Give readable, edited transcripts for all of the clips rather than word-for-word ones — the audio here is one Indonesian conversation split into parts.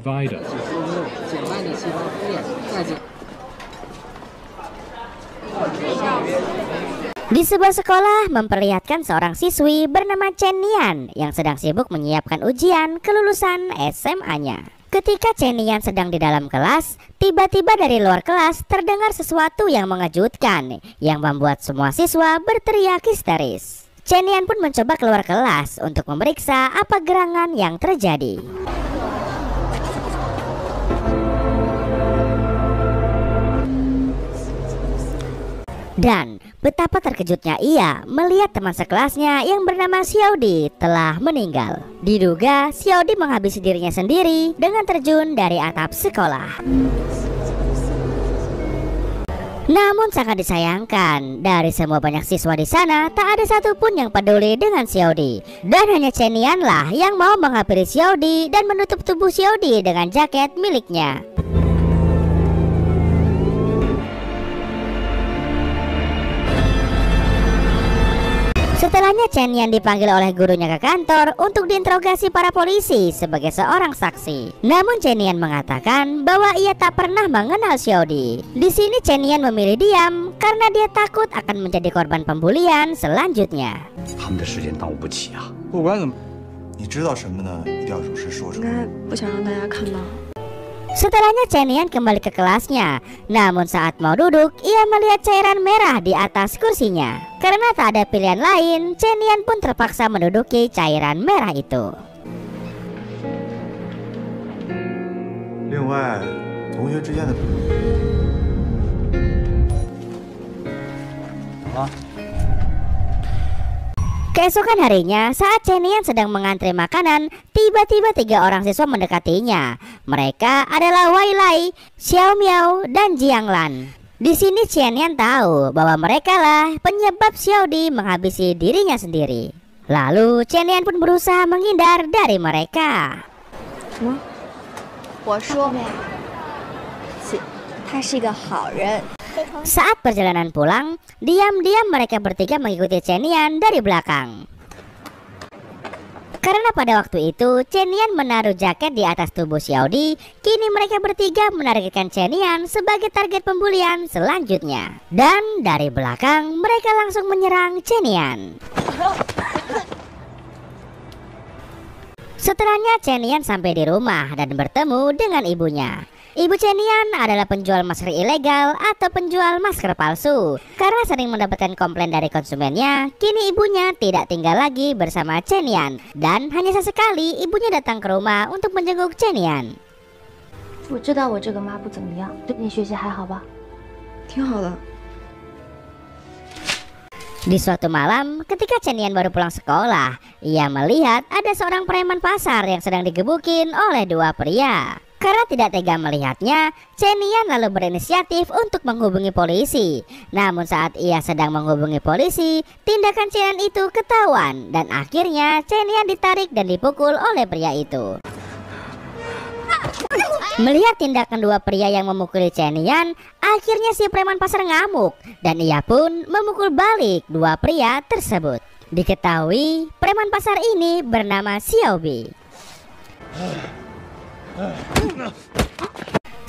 provider. Di sebuah sekolah memperlihatkan seorang siswi bernama Chen Nian yang sedang sibuk menyiapkan ujian kelulusan SMA-nya. Ketika Chen Nian sedang di dalam kelas, tiba-tiba dari luar kelas terdengar sesuatu yang mengejutkan yang membuat semua siswa berteriak histeris. Chen Nian pun mencoba keluar kelas untuk memeriksa apa gerangan yang terjadi. Dan betapa terkejutnya ia melihat teman sekelasnya yang bernama Xiaodi telah meninggal. Diduga Xiaodi menghabisi dirinya sendiri dengan terjun dari atap sekolah. Namun sangat disayangkan, dari semua banyak siswa di sana tak ada satupun yang peduli dengan Xiaodi. Dan hanya Chen Nian lah yang mau menghampiri Xiaodi dan menutup tubuh Xiaodi dengan jaket miliknya. Setelahnya Chen Nian dipanggil oleh gurunya ke kantor untuk diinterogasi para polisi sebagai seorang saksi. Namun Chen Nian mengatakan bahwa ia tak pernah mengenal Xiaodi. Di sini Chen Nian memilih diam karena dia takut akan menjadi korban pembulian selanjutnya. Setelahnya Chen Nian kembali ke kelasnya. Namun saat mau duduk, ia melihat cairan merah di atas kursinya. Karena tak ada pilihan lain, Chen Nian pun terpaksa menduduki cairan merah itu. Keesokan harinya, saat Chen Nian sedang mengantri makanan, tiba-tiba 3 orang siswa mendekatinya. Mereka adalah Wei Lai, Xiao Miao, dan Jiang Lan. Di sini Chen Nian tahu bahwa mereka lah penyebab Xiaodi menghabisi dirinya sendiri. Lalu Chen Nian pun berusaha menghindar dari mereka. Saat perjalanan pulang, diam-diam mereka bertiga mengikuti Chen Nian dari belakang. Karena pada waktu itu Chen Nian menaruh jaket di atas tubuh Xiaodi, kini mereka bertiga menargetkan Chen Nian sebagai target pembulian selanjutnya. Dan dari belakang mereka langsung menyerang Chen Nian. Setelahnya Chen Nian sampai di rumah dan bertemu dengan ibunya. Ibu Chen Nian adalah penjual masker ilegal atau penjual masker palsu. Karena sering mendapatkan komplain dari konsumennya, kini ibunya tidak tinggal lagi bersama Chen Nian. Dan hanya sesekali ibunya datang ke rumah untuk menjenguk Chen Nian. Di suatu malam, ketika Chen Nian baru pulang sekolah, ia melihat ada seorang preman pasar yang sedang digebukin oleh 2 pria. Karena tidak tega melihatnya, Chen Nian lalu berinisiatif untuk menghubungi polisi. Namun saat ia sedang menghubungi polisi, tindakan Chen Nian itu ketahuan dan akhirnya Chen Nian ditarik dan dipukul oleh pria itu. Melihat tindakan 2 pria yang memukuli Chen Nian, akhirnya si preman pasar ngamuk dan ia pun memukul balik 2 pria tersebut. Diketahui preman pasar ini bernama Xiaobi.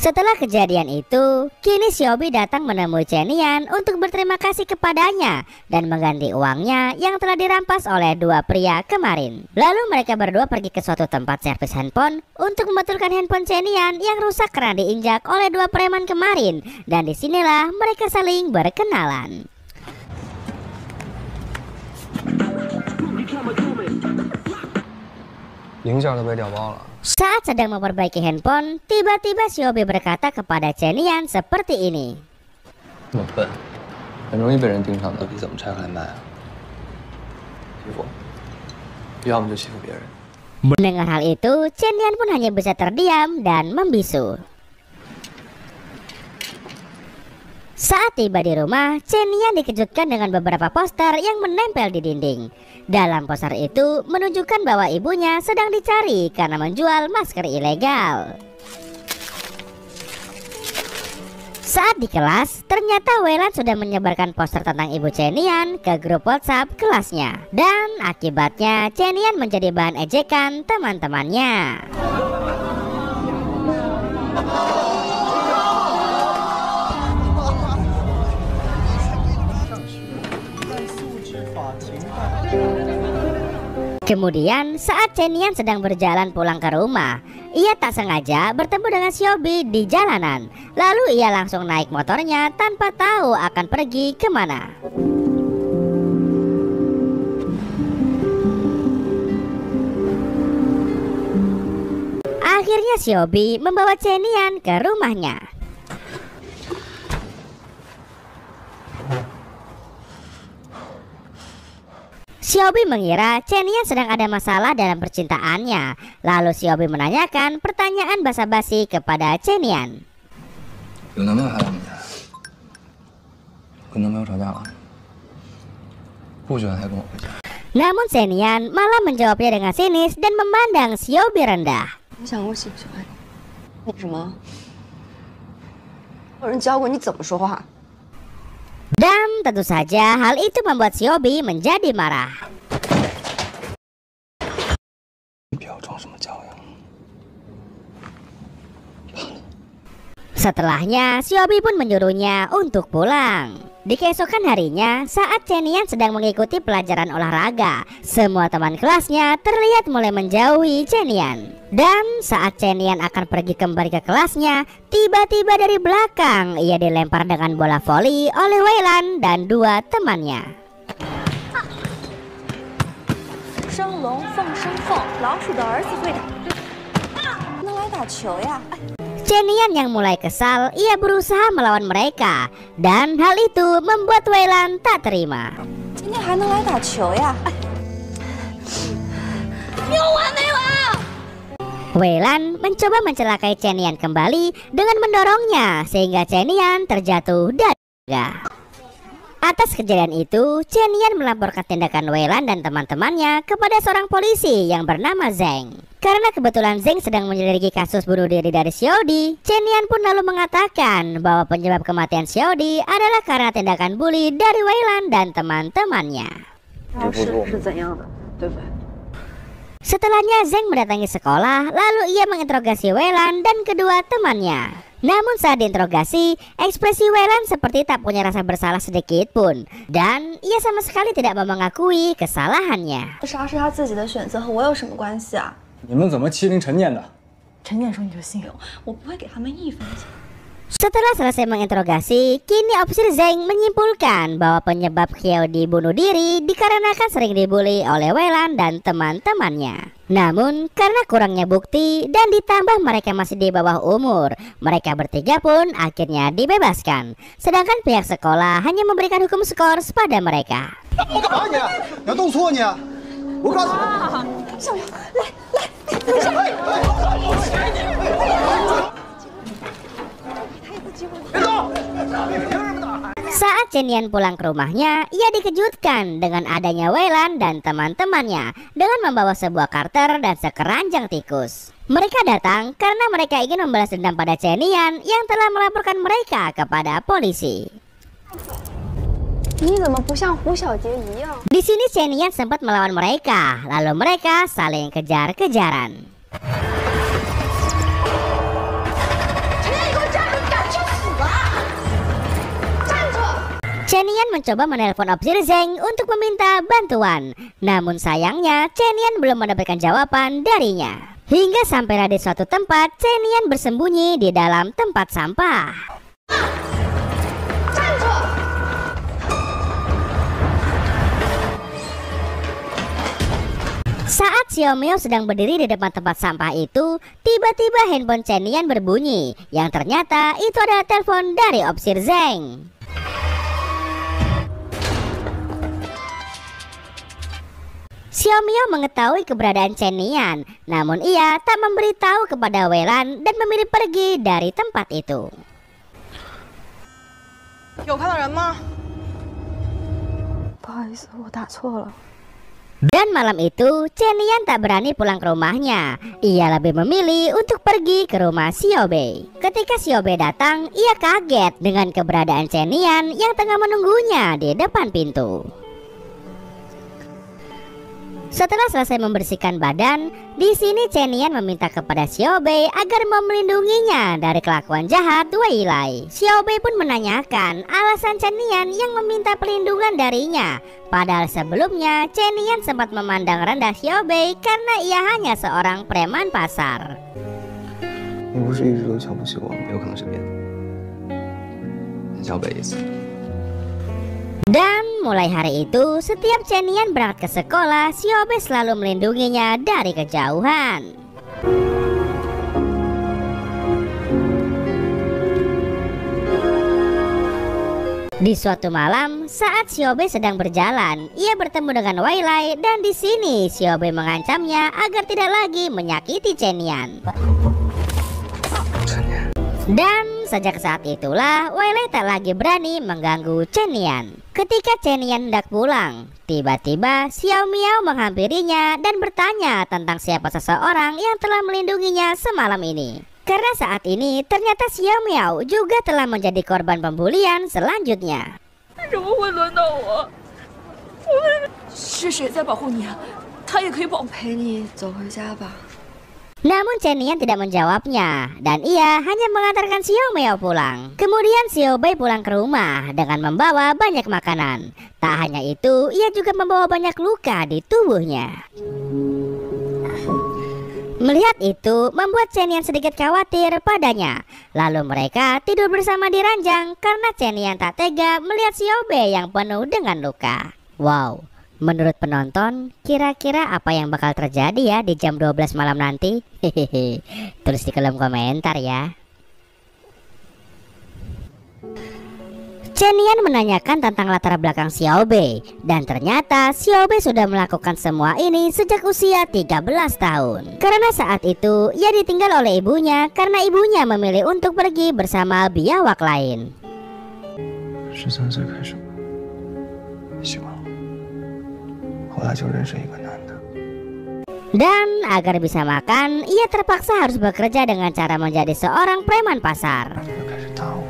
Setelah kejadian itu, kini Xiaobi datang menemui Chen Nian untuk berterima kasih kepadanya dan mengganti uangnya yang telah dirampas oleh 2 pria kemarin. Lalu mereka berdua pergi ke suatu tempat servis handphone untuk membetulkan handphone Chen Nian yang rusak karena diinjak oleh 2 preman kemarin. Dan disinilah mereka saling berkenalan. Saat sedang memperbaiki handphone, tiba-tiba Xiaobi berkata kepada Chen Nian seperti ini. Mendengar hal itu, Chen Nian pun hanya bisa terdiam dan membisu. Saat tiba di rumah, Chen Nian dikejutkan dengan beberapa poster yang menempel di dinding. Dalam poster itu menunjukkan bahwa ibunya sedang dicari karena menjual masker ilegal. Saat di kelas, ternyata Weilan sudah menyebarkan poster tentang ibu Chen Nian ke grup WhatsApp kelasnya. Dan akibatnya Chen Nian menjadi bahan ejekan teman-temannya. Kemudian saat Chen Yan sedang berjalan pulang ke rumah, ia tak sengaja bertemu dengan Xiaobi di jalanan. Lalu ia langsung naik motornya tanpa tahu akan pergi kemana. Akhirnya Xiaobi membawa Chen Yan ke rumahnya. Xiaobi mengira Chen Yan sedang ada masalah dalam percintaannya. Lalu Xiaobi menanyakan pertanyaan basa-basi kepada Chen Yan. Namun Chen Yan malah menjawabnya dengan sinis dan memandang Xiaobi rendah. Dan tentu saja hal itu membuat Xiaobi menjadi marah. Setelahnya, Xiaobi pun menyuruhnya untuk pulang. Di keesokan harinya, saat Chen Yan sedang mengikuti pelajaran olahraga, semua teman kelasnya terlihat mulai menjauhi Chen Yan. Dan saat Chen Yan akan pergi kembali ke kelasnya, tiba-tiba dari belakang ia dilempar dengan bola voli oleh Wei Lan dan dua temannya. Chen Yan yang mulai kesal, ia berusaha melawan mereka, dan hal itu membuat Wei Lan tak terima. Wei Lan mencoba mencelakai Chen Yan kembali dengan mendorongnya sehingga Chen Yan terjatuh dari tangga. Atas kejadian itu, Chen Yan melaporkan tindakan Wei Lan dan teman-temannya kepada seorang polisi yang bernama Zheng. Karena kebetulan Zheng sedang menyelidiki kasus bunuh diri dari Xiaodi, Chen Yan pun lalu mengatakan bahwa penyebab kematian Xiaodi adalah karena tindakan bully dari Wei Lan dan teman-temannya. Setelahnya Zheng mendatangi sekolah, lalu ia menginterogasi Wei Lan dan kedua temannya. Namun saat diinterogasi, ekspresi Wei Lan seperti tak punya rasa bersalah sedikit pun, dan ia sama sekali tidak mau mengakui kesalahannya. Setelah selesai menginterogasi, kini Opsir Zheng menyimpulkan bahwa penyebab Xiaodi bunuh diri dikarenakan sering dibully oleh Wei Lan dan teman-temannya. Namun karena kurangnya bukti dan ditambah mereka masih di bawah umur, mereka bertiga pun akhirnya dibebaskan. Sedangkan pihak sekolah hanya memberikan hukum skor pada mereka. Saat Chen Yan pulang ke rumahnya, ia dikejutkan dengan adanya Wei Lan dan teman-temannya dengan membawa sebuah karter dan sekeranjang tikus. Mereka datang karena mereka ingin membalas dendam pada Chen Yan yang telah melaporkan mereka kepada polisi. Di sini Chen Yan sempat melawan mereka, lalu mereka saling kejar-kejaran. Chen Yan mencoba menelpon Opsir Zheng untuk meminta bantuan. Namun sayangnya Chen Yan belum mendapatkan jawaban darinya. Hingga sampailah di suatu tempat, Chen Yan bersembunyi di dalam tempat sampah. Saat Xiaomio sedang berdiri di depan tempat sampah itu, tiba-tiba handphone Chen Yan berbunyi, yang ternyata itu adalah telepon dari Opsir Zheng. Xiaomio mengetahui keberadaan Chen Yan, namun ia tak memberitahu kepada Wei Lan dan memilih pergi dari tempat itu. Dan malam itu, Chen Yan tak berani pulang ke rumahnya. Ia lebih memilih untuk pergi ke rumah Xiaobei. Ketika Xiaobei datang, ia kaget dengan keberadaan Chen Yan yang tengah menunggunya di depan pintu. Setelah selesai membersihkan badan, di sini Chen Nian meminta kepada Xiao Bei agar mau melindunginya dari kelakuan jahat Wei Lai. Xiao Bei pun menanyakan alasan Chen Nian yang meminta perlindungan darinya. Padahal sebelumnya Chen Nian sempat memandang rendah Xiao Bei karena ia hanya seorang preman pasar. 你不是一直都瞧不起我吗？有可能是别的，小北一次。 Dan mulai hari itu, setiap Chen Nian berangkat ke sekolah, Xiao Bei selalu melindunginya dari kejauhan. Di suatu malam, saat Xiao Bei sedang berjalan, ia bertemu dengan Wei Lai dan di sini Xiao Bei mengancamnya agar tidak lagi menyakiti Chen Nian. Dan sejak saat itulah Wei Lai tak lagi berani mengganggu Chen Nian. Ketika Chen Nian hendak pulang, tiba-tiba Xiao Miao menghampirinya dan bertanya tentang siapa seseorang yang telah melindunginya semalam ini. Karena saat ini ternyata Xiao Miao juga telah menjadi korban pembulian selanjutnya. 为什么会轮到我？是谁在保护你啊？他也可以陪你走回家吧。 Namun Chen Nian tidak menjawabnya dan ia hanya mengantarkan Xiao Miao pulang. Kemudian Xiao Bei pulang ke rumah dengan membawa banyak makanan. Tak hanya itu, ia juga membawa banyak luka di tubuhnya. Melihat itu membuat Chen Nian sedikit khawatir padanya. Lalu mereka tidur bersama di ranjang karena Chen Nian tak tega melihat Xiao Bei yang penuh dengan luka. Wow. Menurut penonton, kira-kira apa yang bakal terjadi ya di jam 12 malam nanti? Hehehe, tulis di kolom komentar ya. Chen Nian menanyakan tentang latar belakang Xiao Bei, dan ternyata Xiao Bei sudah melakukan semua ini sejak usia 13 tahun. Karena saat itu ia ditinggal oleh ibunya karena ibunya memilih untuk pergi bersama biawak lain. 13岁开始，喜欢我，后来就认识一个男的。 Dan agar bisa makan, ia terpaksa harus bekerja dengan cara menjadi seorang preman pasar. 就开始打我。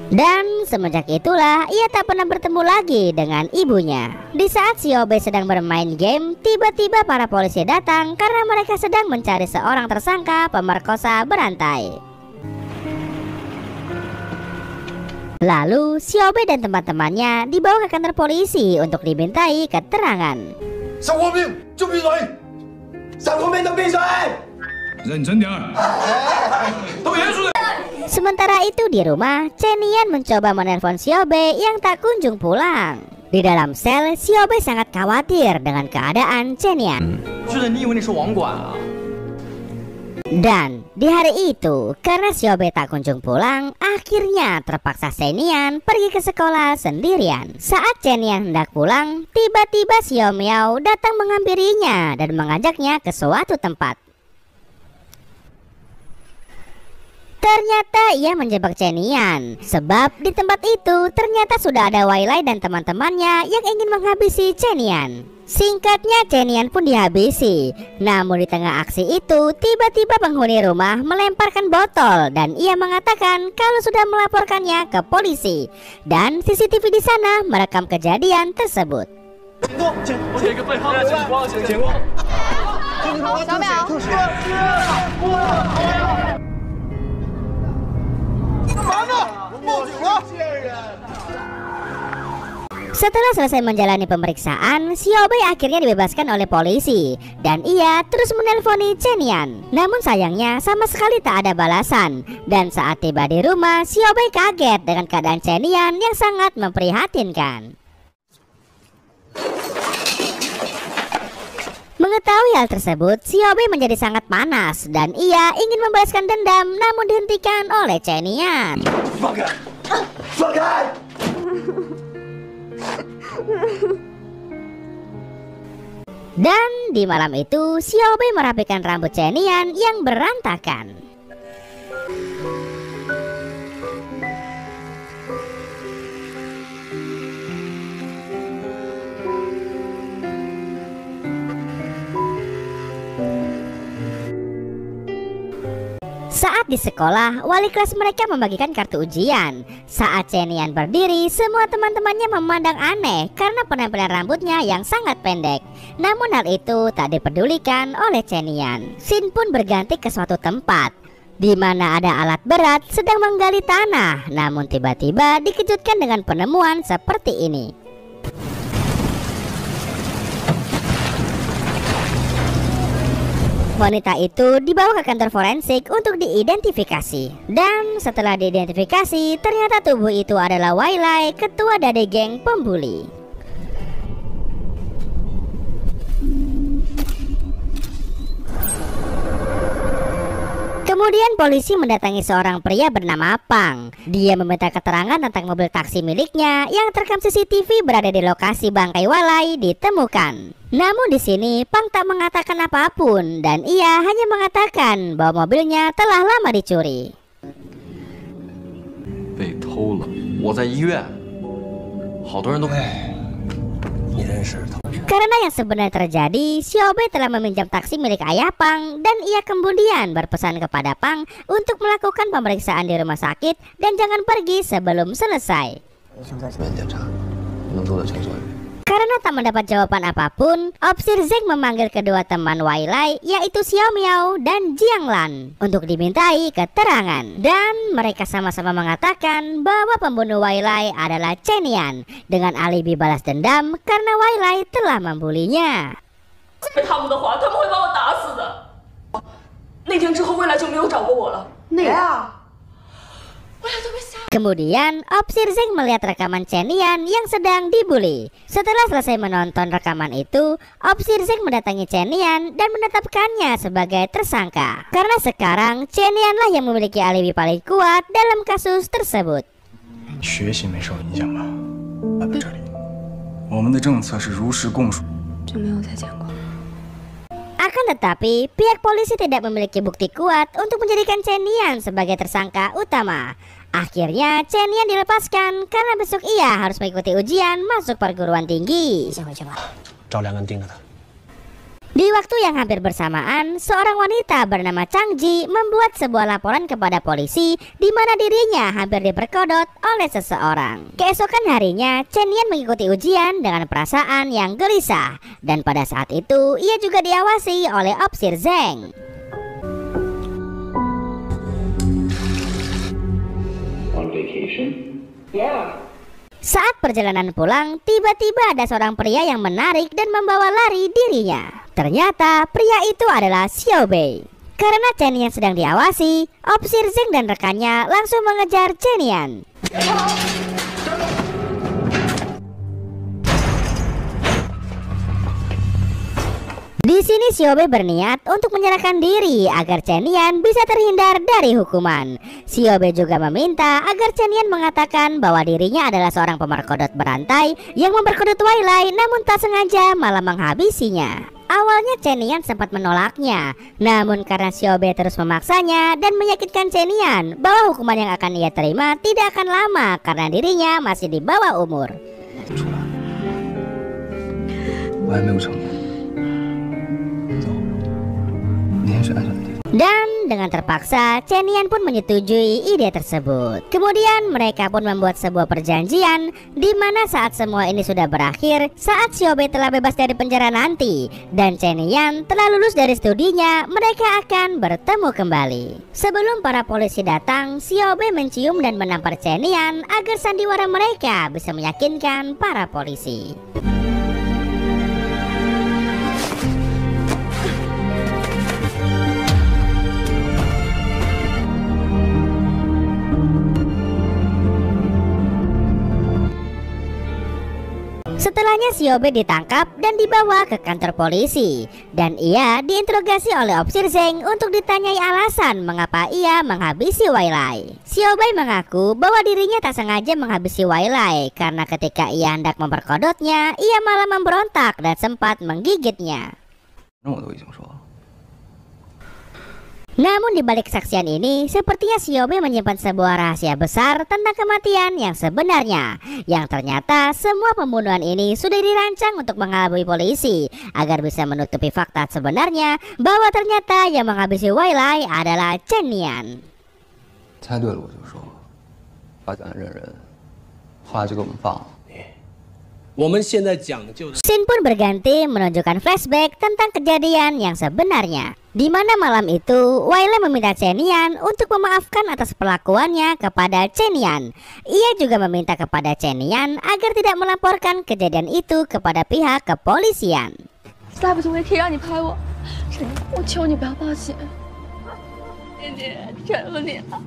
Dan semenjak itulah ia tak pernah bertemu lagi dengan ibunya. Di saat Xiao Bei sedang bermain game, tiba-tiba para polisi datang karena mereka sedang mencari seorang tersangka pemerkosa berantai. Lalu Xiao Bei dan teman-temannya dibawa ke kantor polisi untuk dimintai keterangan. 小黄兵就闭嘴，小黄兵都闭嘴， 认真点儿，都严肃点。 Sementara itu di rumah, Chen Nian mencoba menelpon Xiao Bei yang tak kunjung pulang. Di dalam sel, Xiao Bei sangat khawatir dengan keadaan Chen Nian. 觉得你以为你是网管啊？ Dan di hari itu, karena Xiao Bei tak kunjung pulang, akhirnya terpaksa Chen Nian pergi ke sekolah sendirian. Saat Chen Nian hendak pulang, tiba-tiba Xiao Miao datang menghampirinya dan mengajaknya ke suatu tempat. Ternyata ia menjebak Chen Nian, sebab di tempat itu ternyata sudah ada Wei Lai dan teman-temannya yang ingin menghabisi Chen Nian. Singkatnya Chen Nian pun dihabisi. Namun di tengah aksi itu tiba-tiba penghuni rumah melemparkan botol dan ia mengatakan kalau sudah melaporkannya ke polisi. Dan CCTV di sana merekam kejadian tersebut. 我给个背号，警光，警光。小淼。 Setelah selesai menjalani pemeriksaan, Xiao Bei akhirnya dibebaskan oleh polisi dan ia terus menelponi Chen Nian. Namun sayangnya sama sekali tak ada balasan. Dan saat tiba di rumah, Xiao Bei kaget dengan keadaan Chen Nian yang sangat memprihatinkan. Mengetahui hal tersebut, Xiao Bei menjadi sangat panas dan ia ingin membalaskan dendam namun dihentikan oleh Chen Nian. 放开，放开！ Dan di malam itu, Xiao Bei merapikan rambut Chen Nian yang berantakan. Saat di sekolah, wali kelas mereka membagikan kartu ujian. Saat Chen Yan berdiri, semua teman-temannya memandang aneh karena penampilan rambutnya yang sangat pendek. Namun hal itu tak dipedulikan oleh Chen Yan. Xin pun berganti ke suatu tempat di mana ada alat berat sedang menggali tanah. Namun tiba-tiba dikejutkan dengan penemuan seperti ini. Wanita itu dibawa ke kantor forensik untuk diidentifikasi. Dan setelah diidentifikasi, ternyata tubuh itu adalah Wai Lai, ketua dari geng pembuli. Kemudian polisi mendatangi seorang pria bernama Pang. Dia meminta keterangan tentang mobil taksi miliknya yang terekam CCTV berada di lokasi bangkai Wai Lai ditemukan. Namun di sini Pang tak mengatakan apapun dan ia hanya mengatakan bahwa mobilnya telah lama dicuri. 被偷了，我在医院，好多人都。你认识他？ Karena yang sebenarnya terjadi, Xiaobei telah meminjam taksi milik ayah Pang dan ia kemudian berpesan kepada Pang untuk melakukan pemeriksaan di rumah sakit dan jangan pergi sebelum selesai. Karena tak mendapat jawaban apapun, Opsir Zeng memanggil kedua teman Wai Lai yaitu Xiao Miao dan Jiang Lan untuk dimintai keterangan. Dan mereka sama-sama mengatakan bahwa pembunuh Wai Lai adalah Chen Yan dengan alibi balas dendam karena Wai Lai telah membulinya. 他们的话，他们会把我打死的。那天之后，未来就没有找过我了。谁啊？未来都被吓。 Kemudian Opsir Zeng melihat rekaman Chen Yan yang sedang dibully. Setelah selesai menonton rekaman itu, Opsir Zeng mendatangi Chen Yan dan menetapkannya sebagai tersangka. Karena sekarang Chen Yan lah yang memiliki alibi paling kuat dalam kasus tersebut. 学习没受影响吧？来到这里，我们的政策是如实供述。就没有再见过。 Akan tetapi, pihak polisi tidak memiliki bukti kuat untuk menjadikan Chen Yan sebagai tersangka utama. Akhirnya Chen Yan dilepaskan karena besok ia harus mengikuti ujian masuk perguruan tinggi. 找两个人盯着他。 Di waktu yang hampir bersamaan, seorang wanita bernama Chang Ji membuat sebuah laporan kepada polisi di mana dirinya hampir diperkodok oleh seseorang. Keesokan harinya, Chen Yan mengikuti ujian dengan perasaan yang gelisah dan pada saat itu ia juga diawasi oleh Opsir Zeng. On vacation? Yeah. Saat perjalanan pulang, tiba-tiba ada seorang pria yang menarik dan membawa lari dirinya. Ternyata pria itu adalah Xiaobei. Karena Chen Yan sedang diawasi, Opsir Zeng dan rekannya langsung mengejar Chen Yan. Di sini Xiaobei berniat untuk menyerahkan diri agar Chen Yan bisa terhindar dari hukuman. Xiaobei juga meminta agar Chen Yan mengatakan bahwa dirinya adalah seorang pemerkodok berantai yang memperkodok Wai Lai namun tak sengaja malah menghabisinya. Awalnya Chen Yan sempat menolaknya, namun karena Xiaobei terus memaksanya dan meyakinkan Chen Yan bahwa hukuman yang akan ia terima tidak akan lama karena dirinya masih di bawah umur. 我还没有成功。走，你先去安全的地方。 Dan dengan terpaksa, Chen Yan pun menyetujui ide tersebut. Kemudian mereka pun membuat sebuah perjanjian di mana saat semua ini sudah berakhir, saat Xiaobei telah bebas dari penjara nanti dan Chen Yan telah lulus dari studinya, mereka akan bertemu kembali. Sebelum para polisi datang, Xiaobei mencium dan menampar Chen Yan agar sandiwara mereka bisa meyakinkan para polisi. Setelahnya Xiaobei ditangkap dan dibawa ke kantor polisi dan ia diinterogasi oleh Opsir Zeng untuk ditanyai alasan mengapa ia menghabisi Wai Lai. Xiaobei mengaku bahwa dirinya tak sengaja menghabisi Wai Lai karena ketika ia hendak memperkodoknya, ia malah memberontak dan sempat menggigitnya. Namun di balik kesaksian ini, sepertinya Xiaobei menyimpan sebuah rahasia besar tentang kematian yang sebenarnya. Yang ternyata semua pembunuhan ini sudah dirancang untuk mengelabui polisi agar bisa menutupi fakta sebenarnya bahwa ternyata yang menghabisi Wailai adalah Chen Nian. 猜对了我就说，法官认人，后来就给我们放了。 Scene pun berganti menunjukkan flashback tentang kejadian yang sebenarnya, di mana malam itu Wailai meminta Chen Nian untuk memaafkan atas perlakuannya kepada Chen Nian. Ia juga meminta kepada Chen Nian agar tidak melaporkan kejadian itu kepada pihak kepolisian. 再不行我也可以让你拍我，陈念，我求你不要报警，姐姐，求你了。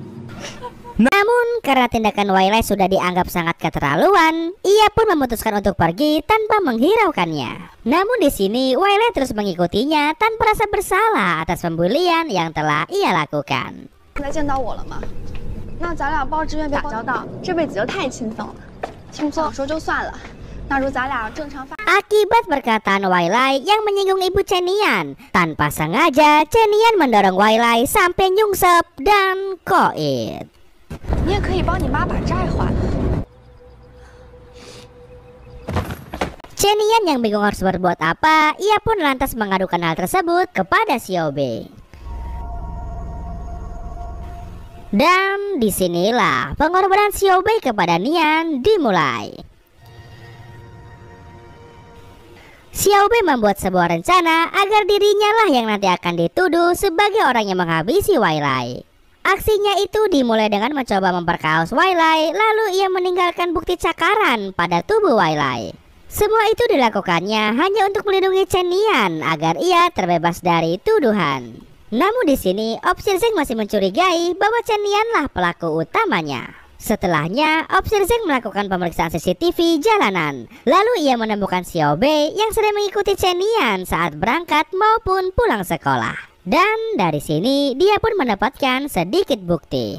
Namun karena tindakan Wailai sudah dianggap sangat keterlaluan, ia pun memutuskan untuk pergi tanpa menghiraukannya. Namun di sini Wailai terus mengikutinya tanpa rasa bersalah atas pembulian yang telah ia lakukan. 现在见到我了吗？那咱俩报志愿打交道，这辈子就太轻松了。轻松说就算了，那如咱俩正常发。 Akibat perkataan Wailai yang menyinggung ibu Chen Nian, tanpa sengaja Chen Nian mendorong Wailai sampai nyungsep dan koit. 你也可以帮你妈把债还了。 Chen Nian yang bingung harus berbuat apa, ia pun lantas mengadukan hal tersebut kepada Xiaobei. Dan disinilah pengorbanan Xiaobei kepada Nian dimulai. Xiaobei membuat sebuah rencana agar dirinya lah yang nanti akan dituduh sebagai orang yang menghabisi Wailai. Aksinya itu dimulai dengan mencoba memperkaos Wailai, lalu ia meninggalkan bukti cakaran pada tubuh Wailai. Semua itu dilakukannya hanya untuk melindungi Chen Nian agar ia terbebas dari tuduhan. Namun di sini, Obsir Zeng masih mencurigai bahwa Chen Nian lah pelaku utamanya. Setelahnya, Obsir Zeng melakukan pemeriksaan CCTV jalanan. Lalu ia menemukan Xiaobei yang sedang mengikuti Chen Nian saat berangkat maupun pulang sekolah. Dan dari sini dia pun mendapatkan sedikit bukti.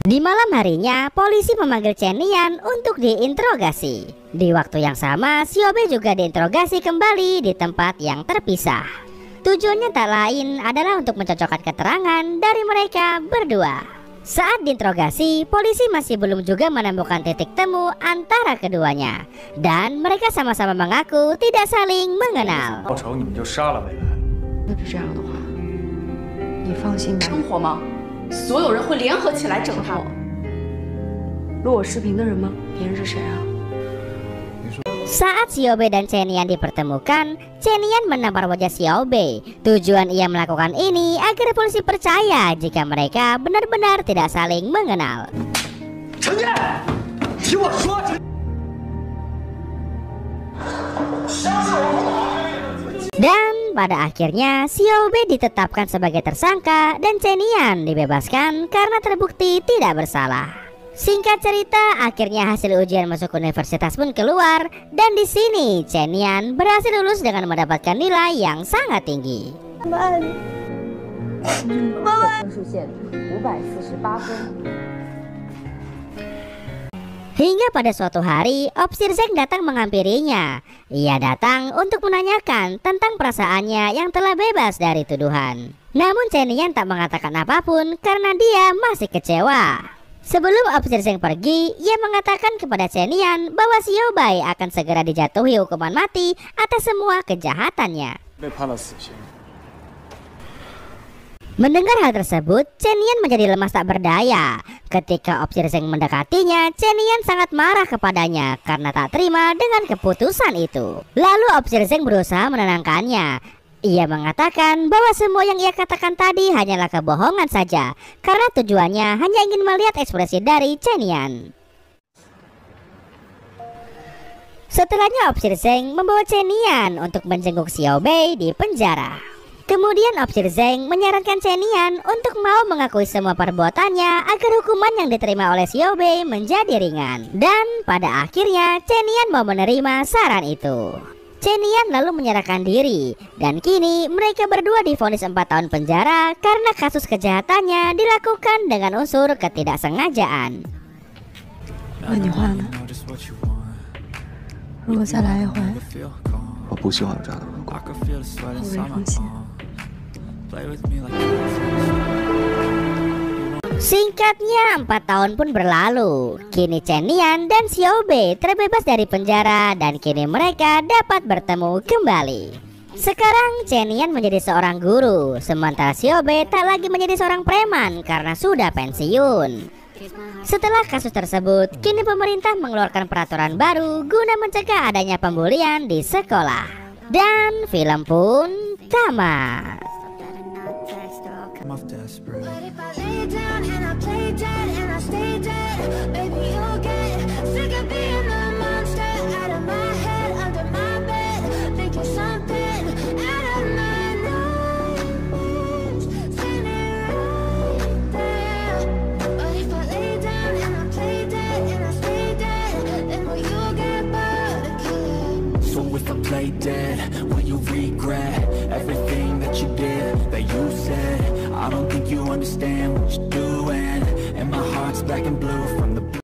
Di malam harinya, polisi memanggil Chen Nian untuk diinterogasi. Di waktu yang sama, Xiaobei juga diinterogasi kembali di tempat yang terpisah. Tujuannya tak lain adalah untuk mencocokkan keterangan dari mereka berdua. Saat diinterogasi, polisi masih belum juga menemukan titik temu antara keduanya. Dan mereka sama-sama mengaku tidak saling mengenal. 报仇你们就杀了未来。那是这样的话，你放心吧。生活吗？所有人会联合起来整他。录我视频的人吗？别人是谁啊？ Saat Xiaobei dan Chen Nian dipertemukan, Chen Nian menampar wajah Xiaobei. Tujuan ia melakukan ini agar polisi percaya jika mereka benar-benar tidak saling mengenal. Dan pada akhirnya Xiaobei ditetapkan sebagai tersangka dan Chen Nian dibebaskan karena terbukti tidak bersalah. Singkat cerita, akhirnya hasil ujian masuk universitas pun keluar, dan di sini Chen Nian berhasil lulus dengan mendapatkan nilai yang sangat tinggi. Hingga pada suatu hari, Obsir Zeng datang menghampirinya. Ia datang untuk menanyakan tentang perasaannya yang telah bebas dari tuduhan. Namun Chen Nian tak mengatakan apapun karena dia masih kecewa. Sebelum Obsir Zeng pergi, ia mengatakan kepada Chen Nian bahwa Xiaobei akan segera dijatuhi hukuman mati atas semua kejahatannya. Mendengar hal tersebut, Chen Nian menjadi lemas tak berdaya. Ketika Obsir Zeng mendekatinya, Chen Nian sangat marah kepadanya karena tak terima dengan keputusan itu. Lalu Obsir Zeng berusaha menenangkannya. Ia mengatakan bahwa semua yang ia katakan tadi hanyalah kebohongan saja, karena tujuannya hanya ingin melihat ekspresi dari Chen Nian. Setelahnya Obsir Zeng membawa Chen Nian untuk menjenguk Xiaobei di penjara. Kemudian Obsir Zeng menyarankan Chen Nian untuk mau mengakui semua perbuatannya agar hukuman yang diterima oleh Xiaobei menjadi ringan. Dan pada akhirnya Chen Nian mau menerima saran itu. Chen Nian lalu menyerahkan diri, dan kini mereka berdua divonis 4 tahun penjara karena kasus kejahatannya dilakukan dengan unsur ketidaksengajaan. 那你换呢？如果再来一回，我不希望有这样的如果。我会放弃。Singkatnya 4 tahun pun berlalu. Kini Chen Nian dan Xiaobei terbebas dari penjara dan kini mereka dapat bertemu kembali. Sekarang Chen Nian menjadi seorang guru, sementara Xiaobei tak lagi menjadi seorang preman karena sudah pensiun. Setelah kasus tersebut, kini pemerintah mengeluarkan peraturan baru guna mencegah adanya pembulian di sekolah. Dan film pun tamat. Play dead, will you regret everything that you did, that you said? I don't think you understand what you're doing, and my heart's black and blue.